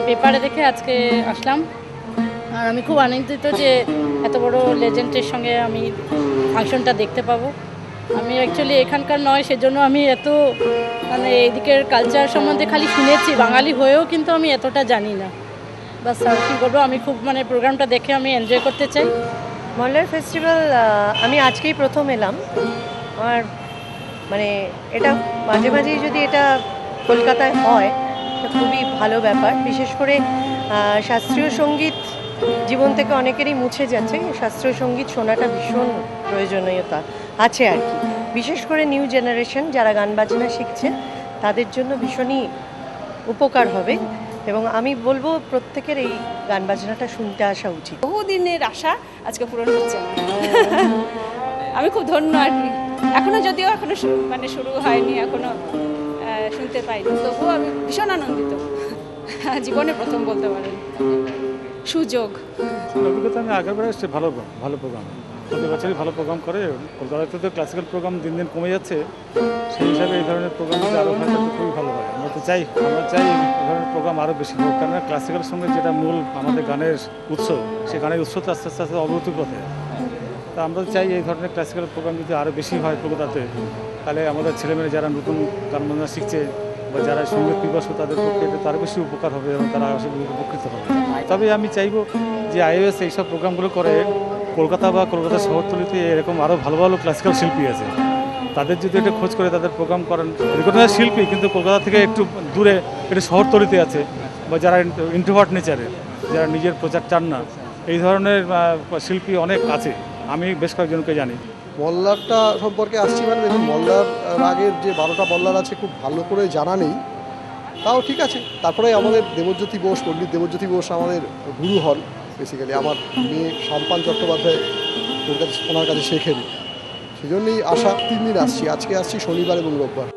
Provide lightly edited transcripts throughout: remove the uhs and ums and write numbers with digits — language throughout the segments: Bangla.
পেপারে দেখে আজকে আসলাম, আর আমি খুব আনন্দিত যে এত বড় লেজেন্ডের সঙ্গে আমি ফাংশনটা দেখতে পাবো। আমি অ্যাকচুয়ালি এখানকার নয়, সেজন্য আমি এত মানে এদিকের কালচার সম্বন্ধে খালি শুনেছি, বাঙালি হয়েও কিন্তু আমি এতটা জানি না। বাস আর কী বলবো, আমি খুব মানে প্রোগ্রামটা দেখে আমি এনজয় করতে চাই। মল্লার ফেস্টিভ্যাল আমি আজকেই প্রথম এলাম। আমার মানে এটা মাঝে মাঝেই যদি এটা কলকাতায় হয় এটা খুবই ভালো ব্যাপার। বিশেষ করে শাস্ত্রীয় সঙ্গীত জীবন থেকে অনেকেরই মুছে যাচ্ছে, শাস্ত্রীয় সঙ্গীত শোনাটা ভীষণ প্রয়োজনীয়তা আছে আর কি। বিশেষ করে নিউ জেনারেশন যারা গান বাজনা শিখছে তাদের জন্য ভীষণই উপকার হবে, এবং আমি বলবো প্রত্যেকের এই গান বাজনাটা শুনতে আসা উচিত। বহুদিনের আশা আজকে পূরণ হচ্ছে। আমি খুব ধন্য আর কি। এখনো যদিও মানে শুরু হয়নি, এখনো শুনতে পাইনি, তবুও আমি ভীষণ আনন্দিত। জীবনে প্রথম বলতে পারেন সুযোগ। অভিজ্ঞতা আমি আগেরবার এসেছি, ভালো ভালো প্রোগ্রাম, প্রতি বছরই ভালো প্রোগ্রাম করে। কলকাতাতে তো ক্লাসিক্যাল প্রোগ্রাম দিন দিন কমে যাচ্ছে, সেই হিসাবে এই ধরনের প্রোগ্রাম যদি আরও হয় তাহলে খুবই ভালো হয়। আমরা চাই এই ধরনের প্রোগ্রাম আরও বেশি হোক, কারণ ক্লাসিক্যালের সঙ্গে যেটা মূল আমাদের গানের উৎস, সেই গানের উৎস তো আস্তে আস্তে অবনতির পথে। তা আমরা চাই এই ধরনের ক্লাসিক্যাল প্রোগ্রাম যদি আরও বেশি হয় কলকাতাতে, তাহলে আমাদের ছেলেমেয়েরা যারা নতুন গান বাজনা শিখছে বা যারা সঙ্গীত পিপাসু তাদের পক্ষে এটা তার বেশি উপকার হবে এবং তারা উপকৃত হবে। তবে আমি চাইবো যে আইওএস এইসব প্রোগ্রামগুলো করে কলকাতা বা কলকাতার শহরতলিতে এরকম আরও ভালো ভালো ক্লাসিক্যাল শিল্পী আছে, তাদের যদি একটা খোঁজ করে তাদের প্রোগ্রাম করেন। রেকগনাইজ শিল্পী কিন্তু কলকাতা থেকে একটু দূরে এটা শহরতলিতে আছে, বা যারা ইন্ট্রোভার্ট নেচারে, যারা নিজের প্রচার চান না, এই ধরনের শিল্পী অনেক আছে, আমি বেশ কয়েকজনকে জানি। মল্লারটা সম্পর্কে আসছি, মানে দেখুন মল্লার রাগের যে 12টা মল্লার আছে খুব ভালো করে জানা নেই, তাও ঠিক আছে। তারপরে আমাদের দেবজ্যোতি বোস, পণ্ডিত দেবজ্যোতি বোস আমাদের গুরু হন বেসিক্যালি। আমার মেয়ে সম্পান চট্টোপাধ্যায় ওনার কাছে শেখেন, সেই জন্যই আসা। 3 দিন আসছি, আজকে আসছি শনিবার এবং রোববার।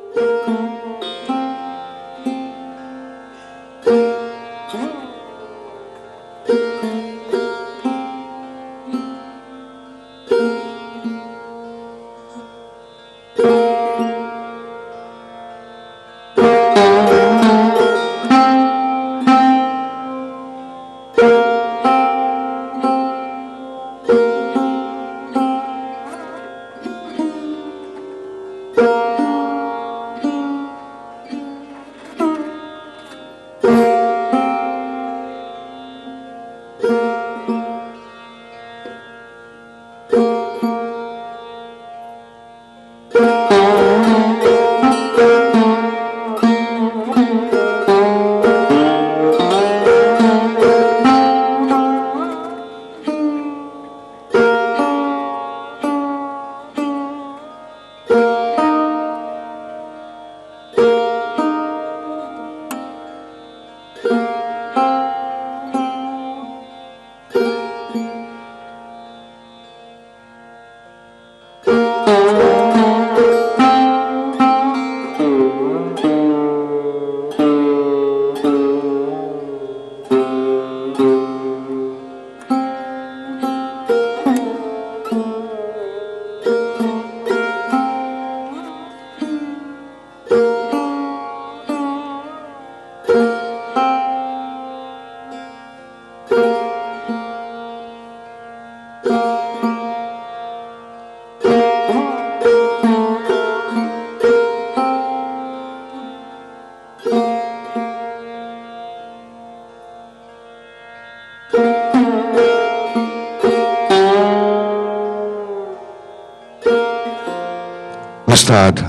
Ustad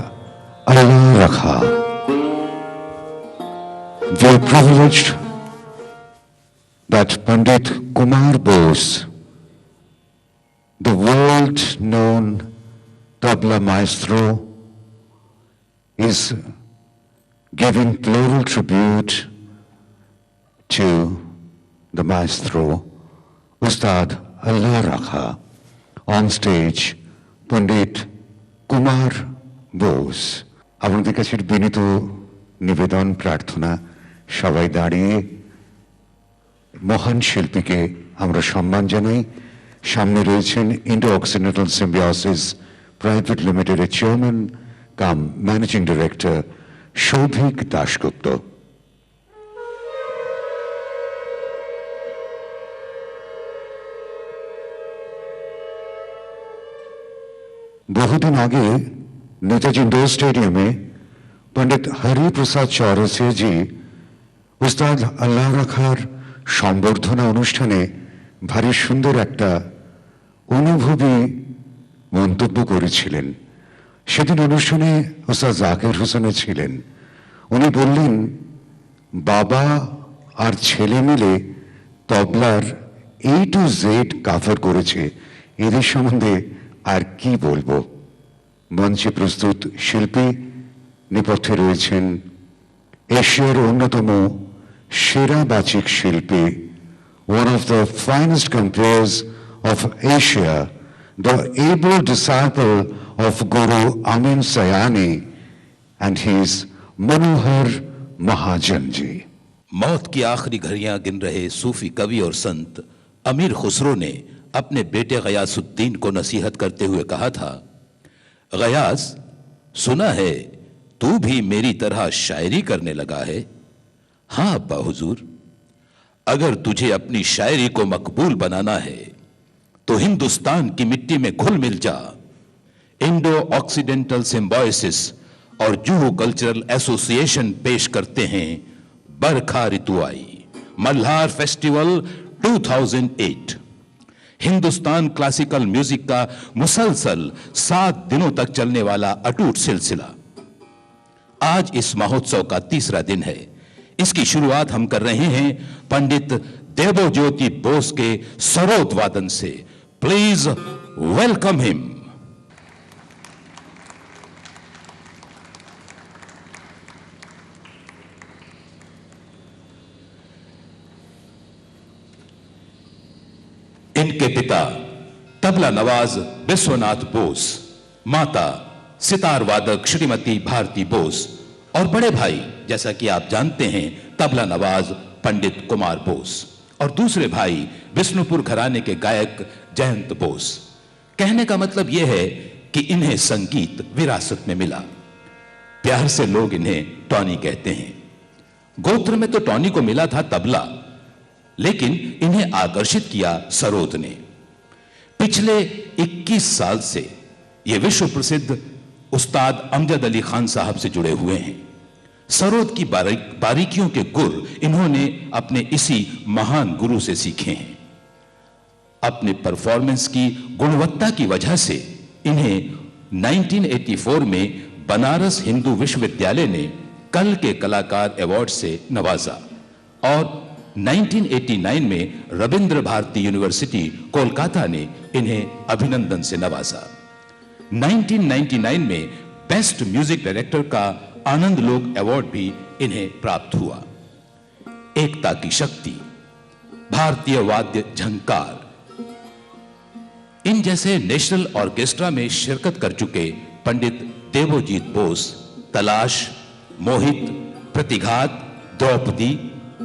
Allah Rakha. We are privileged that Pandit Kumar Bose, the world-known tabla maestro, is giving floral tribute to the maestro, Ustad Allah Rakha. On stage, Pandit Kumar Bose. আপনাদের কাছে বিনীত নিবেদন প্রার্থনা, সবাই দাঁড়িয়ে মহান শিল্পীকে আমরা সম্মান জানাই। সামনে রয়েছেন ইন্ডো অক্সিডেন্টাল সিম্বিওসিস প্রাইভেট লিমিটেডের chairman cum managing director Souvik Dasgupta. বহুদিন আগে নেতাজি ইন্ডোর স্টেডিয়ামে পণ্ডিত হরিপ্রসাদ চৌরসিয়া জি উস্তাদ আল্লাহ রাখার সম্বর্ধনা অনুষ্ঠানে ভারী সুন্দর একটা অনুভবী মন্তব্য করেছিলেন। সেদিন অনুষ্ঠানে উস্তাদ জাকির হোসেনও ছিলেন। উনি বললেন, বাবা আর ছেলে মিলে তবলার A to Z কাভার করেছে, এদের সম্বন্ধে আর কি বলবো। মঞ্চে প্রস্তুত শিল্পী নেপথ্যে রয়েছেন এশিয়ার অন্যতম সেরা বাচিক শিল্পী, one of the finest composers of Asia, the able disciple of Guru Amin Sayani, and he is Manohar Mahajan ji. मौत की आखिरी घड़ियां गिन रहे सूफी कवि और संत अमीर खुसरो ने अपने बेटे गयासुद्दीन को नसीहत करते हुए कहा था, गयास, सुना है तू भी मेरी तरह शायरी करने लगा है। हाँ अब्बा हुजूर, अगर तुझे अपनी शायरी को मकबूल बनाना है तो हिंदुस्तान की मिट्टी में घुल मिल जा। इंडो ऑक्सीडेंटल सिम्बायोसिस और जुहू कल्चरल एसोसिएशन पेश करते हैं बरखा ऋतु आई Malhar festival 2008। Hindustan classical music का मुसलसल 7 दिनों तक चलने वाला अटूट सिलसिला आज इस महोत्सव का तीसरा दिन है। इसकी शुरुआत हम कर रहे हैं पंडित देवज्योति बोस के सरोद वादन से। Please welcome him. इनके पिता तबला नवाज विश्वनाथ बोस, माता सितार वादक श्रीमती भारती बोस और बड़े भाई, जैसा कि आप जानते हैं, तबला नवाज पंडित कुमार बोस और दूसरे भाई विष्णुपुर घराने के गायक जयंत बोस। कहने का मतलब यह है कि इन्हें संगीत विरासत में मिला। प्यार से लोग इन्हें टॉनी कहते हैं। गोत्र में तो टॉनी को मिला था तबला, लेकिन इन्हें आकर्षित किया सरोद ने। पिछले 21 साल से ये विश्व प्रसिद्ध उस्ताद अमजद अली खान साहब से जुड़े हुए हैं। सरोद की बारीकियों के गुर इन्होंने अपने इसी महान गुरु से सीखे हैं। अपने परफॉर्मेंस की गुणवत्ता की वजह से इन्हें 1984 में बनारस हिंदू विश्वविद्यालय ने कल के कलाकार अवार्ड से नवाजा और 1989 में रविंद्र भारती यूनिवर्सिटी कोलकाता ने इन्हें अभिनंदन से नवाजा। 1999 में बेस्ट म्यूजिक डायरेक्टर का आनंद लोक अवार्ड भी इन्हें प्राप्त हुआ। एकता की शक्ति, भारतीय वाद्य झंकार, इन जैसे नेशनल ऑर्केस्ट्रा में शिरकत कर चुके पंडित देवोजीत बोस तलाश, मोहित, प्रतिघात, द्रौपदी,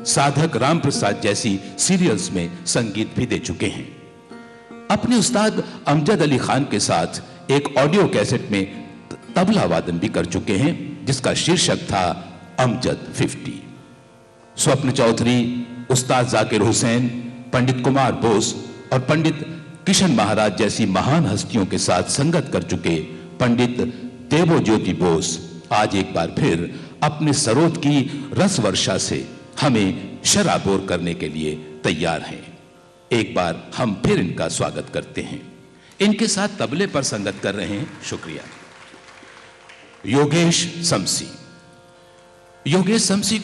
साधक राम प्रसाद जैसी सीरियल्स में संगीत भी दे चुके हैं। अपने उस्ताद अमजद अली खान के साथ एक ऑडियो कैसेट में तबला वादन भी कर चुके हैं, जिसका शीर्षक था अमजद 50। स्वप्न चौधरी, उस्ताद जाकिर हुसैन, पंडित कुमार बोस और पंडित किशन महाराज जैसी महान हस्तियों के साथ संगत कर चुके पंडित देवज्योति बोस आज एक बार फिर अपने सरोद की रस वर्षा से हमें शराबोर करने के लिए तैयार हैं। एक बार हम फिर इनका स्वागत करते हैं। इनके साथ तबले पर संगत कर रहे हैं, शुक्रिया। योगेश समसी। योगेश समसी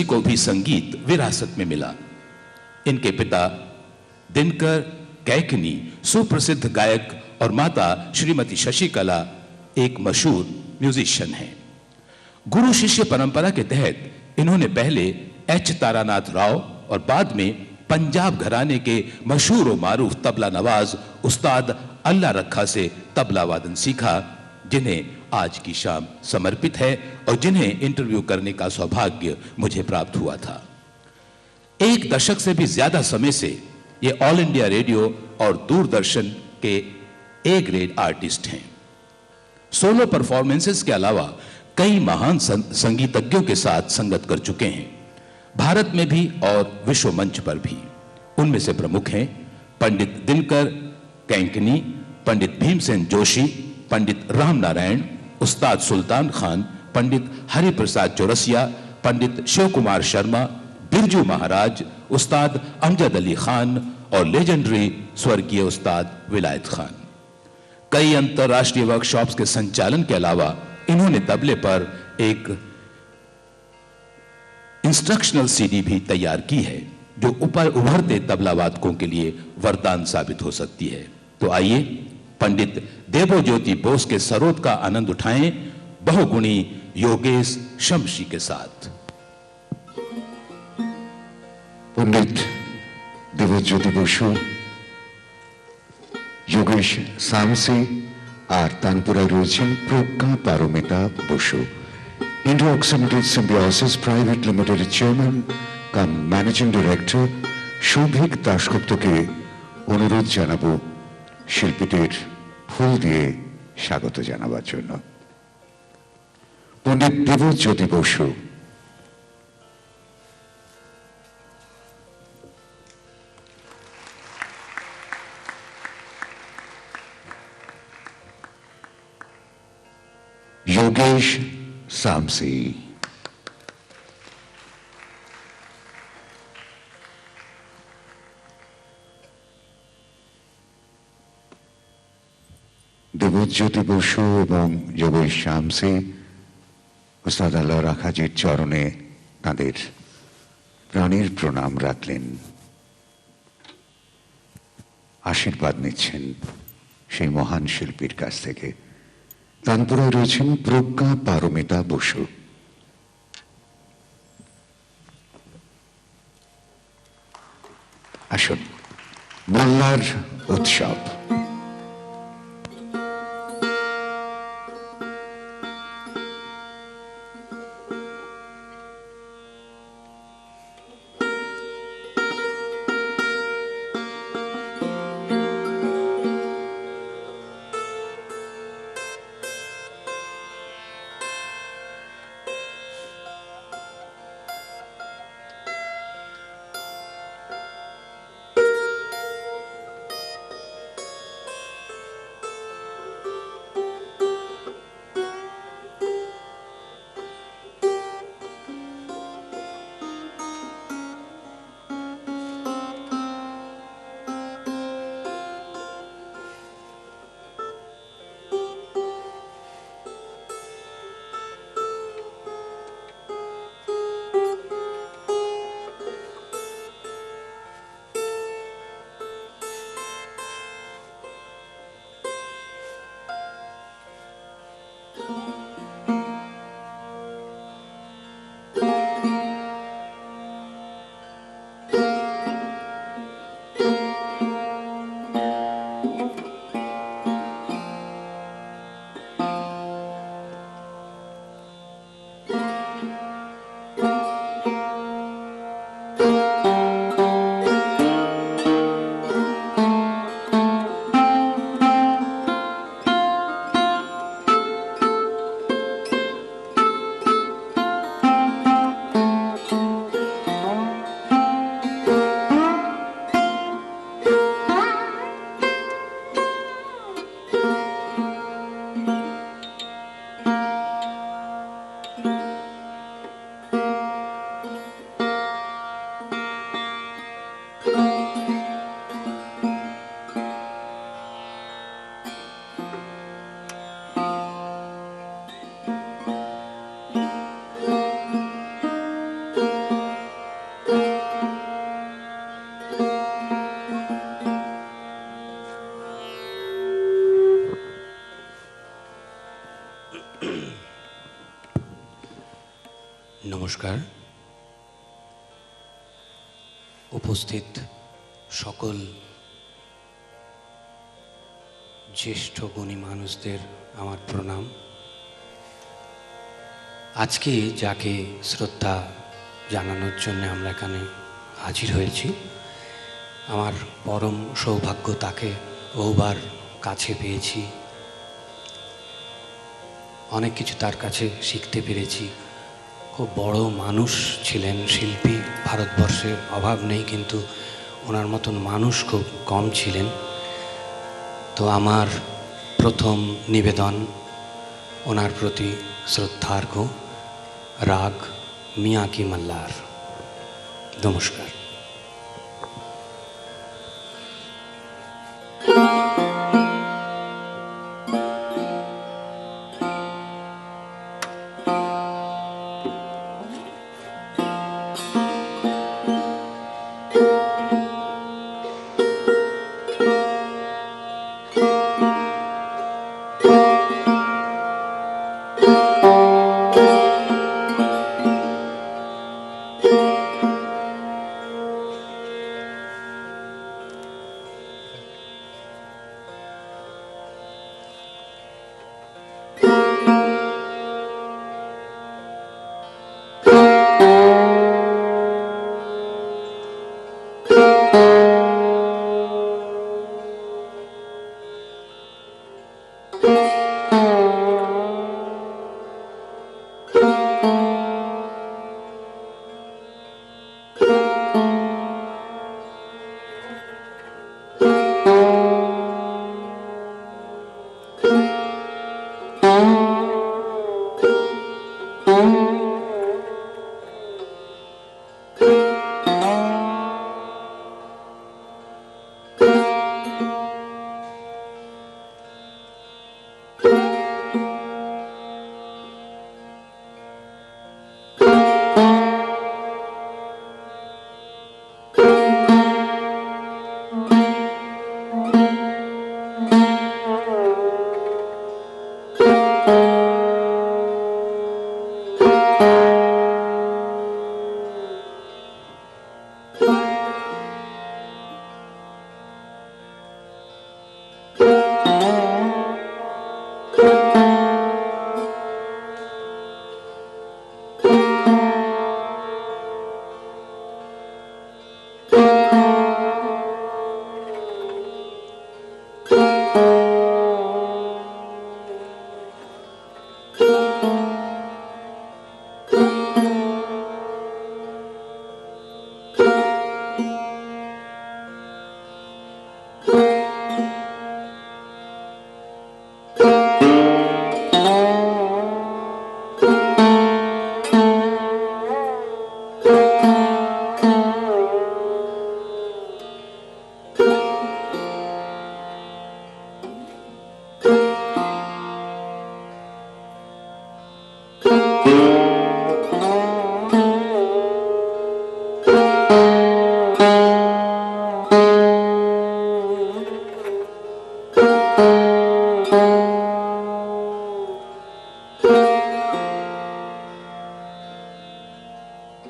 को भी संगीत विरासत में मिला। इनके पिता दिनकर कैकनी सुप्रसिद्ध गायक और माता श्रीमती शशिकला एक मशहूर म्यूजिशियन हैं। गुरु शिष्य परंपरा के तहत इन्होंने पहले एच तारानाथ राव और बाद में पंजाब घराने के मशहूर और मारूफ तबला नवाज उस्ताद अल्लाह रखा से तबला वादन सीखा, जिन्हें आज की शाम समर्पित है और जिन्हें इंटरव्यू करने का सौभाग्य मुझे प्राप्त हुआ था। एक दशक से भी ज्यादा समय से ये ऑल इंडिया रेडियो और दूरदर्शन के ए ग्रेड आर्टिस्ट हैं। सोलो परफॉर्मेंसेस के अलावा कई महान संगीतज्ञों के साथ संगत कर चुके हैं, भारत में भी और विश्व मंच पर भी। उनमें से प्रमुख हैं पंडित दिनकर कैंकनी, पंडित भीमसेन जोशी, पंडित राम नारायण, उस्ताद सुल्तान खान, पंडित हरिप्रसाद चौरसिया, पंडित शिव कुमार शर्मा, बिरजू महाराज, उस्ताद अमजद अली खान और लेजेंडरी स्वर्गीय उस्ताद विलायत खान। कई अंतरराष्ट्रीय वर्कशॉप्स के संचालन के अलावा इन्होंने तबले पर एक इंस्ट्रक्शनल सीडी भी तैयार की है, जो उभरते तबला वादकों के लिए वरदान साबित हो सकती है। तो आइए पंडित देवज्योति बोस के सरोद का आनंद उठाएं बहुगुणी योगेश शमसी के साथ। पंडित देवज्योति बसु, योगेश सामसी আর তানপুরায় রয়েছেন Pragya Paramita Basu, Indo Occidental Symbiosis private লিমিটেডের chairman cum managing director Souvik দাশগুপ্তকে অনুরোধ জানাবো শিল্পীদের ফুল দিয়ে স্বাগত জানাবার জন্য। পণ্ডিত দেবজ্যোতি বসু। योगेश सामसी। দেবজ্যোতি বসু এবং যোগেশ শামসি ওস্তাদ আল্লাহ রাখাজির চরণে তাঁদের প্রাণের প্রণাম রাখলেন, আশীর্বাদ নিচ্ছেন সেই মহান শিল্পীর কাছ থেকে। তানপুরায় রয়েছেন প্রজ্ঞা পারমিতা বসু। আসুন, মোল্লার উৎসব। নমস্কার। উপস্থিত সকল জ্যেষ্ঠ গুণী মানুষদের আমার প্রণাম। আজকে যাকে শ্রদ্ধা জানানোর জন্য আমরা এখানে হাজির হয়েছি, আমার পরম সৌভাগ্য, তাকে বহুবার কাছে পেয়েছি, অনেক কিছু তার কাছে শিখতে পেরেছি। খুব বড় মানুষ ছিলেন, শিল্পী ভারতবর্ষে অভাব নেই, কিন্তু ওনার মতন মানুষ খুব কম ছিলেন। তো আমার প্রথম নিবেদন ওনার প্রতি শ্রদ্ধার্ঘ, রাগ মিয়া কি মাল্লার। নমস্কার।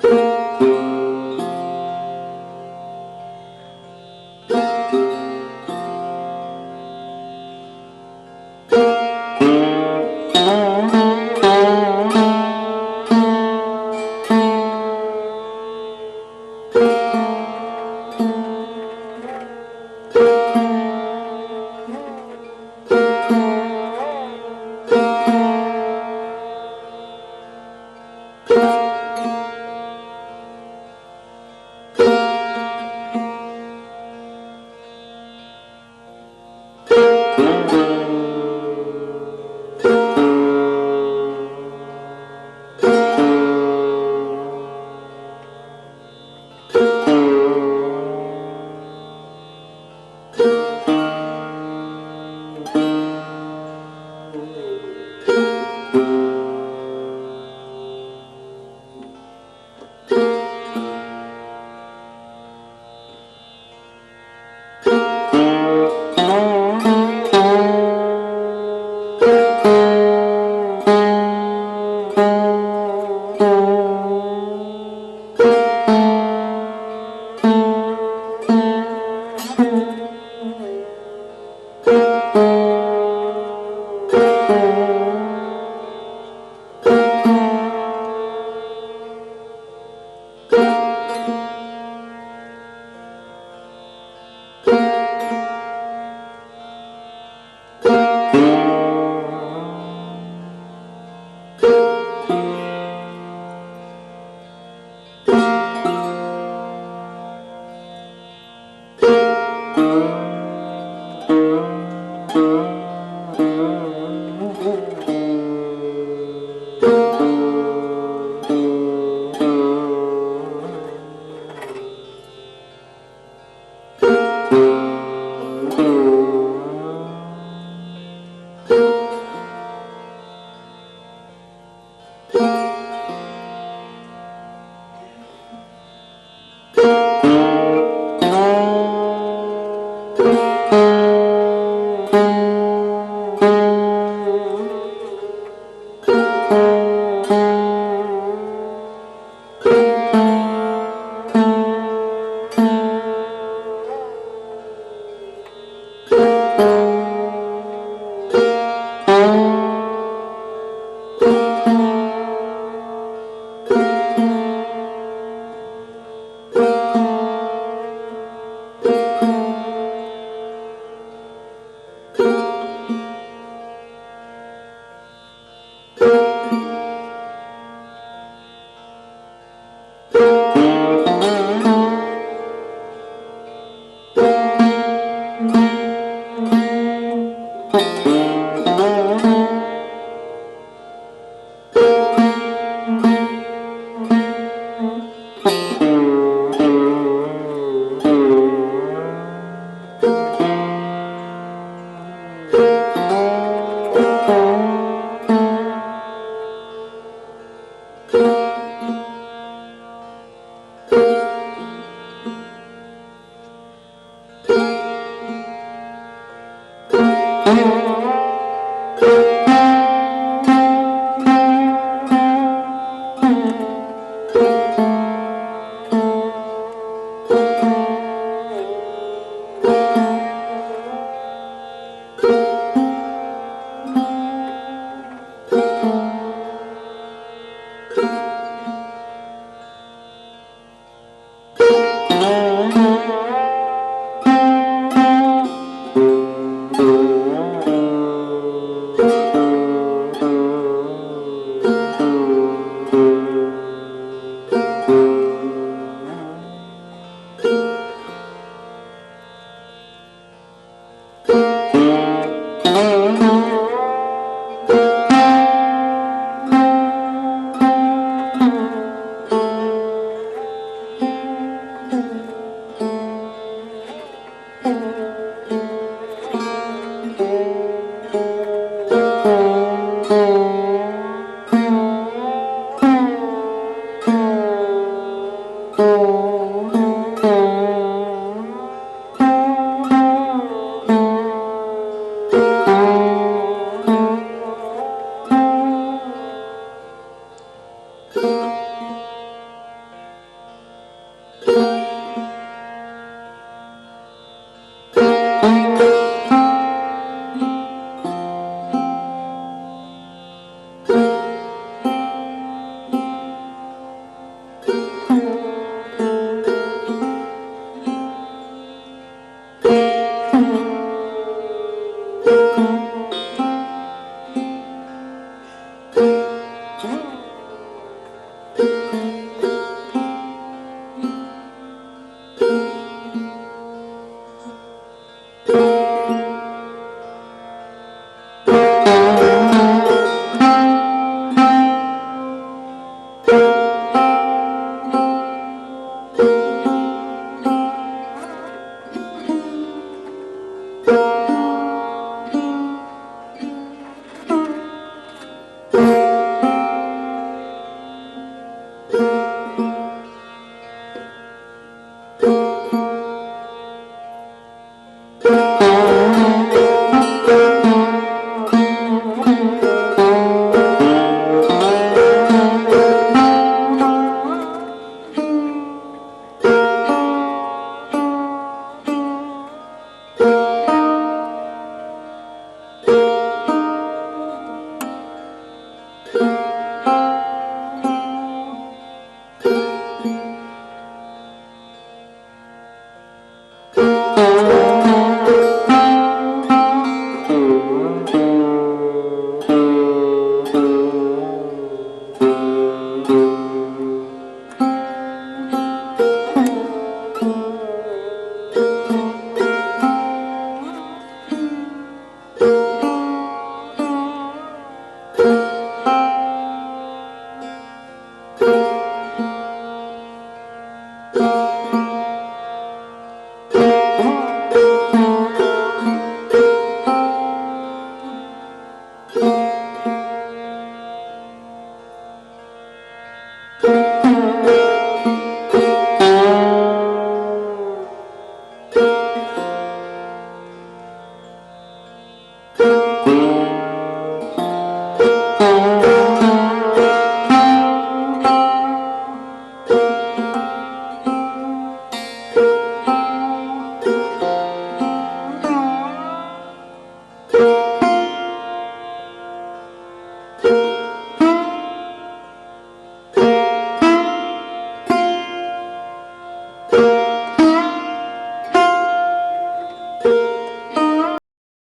you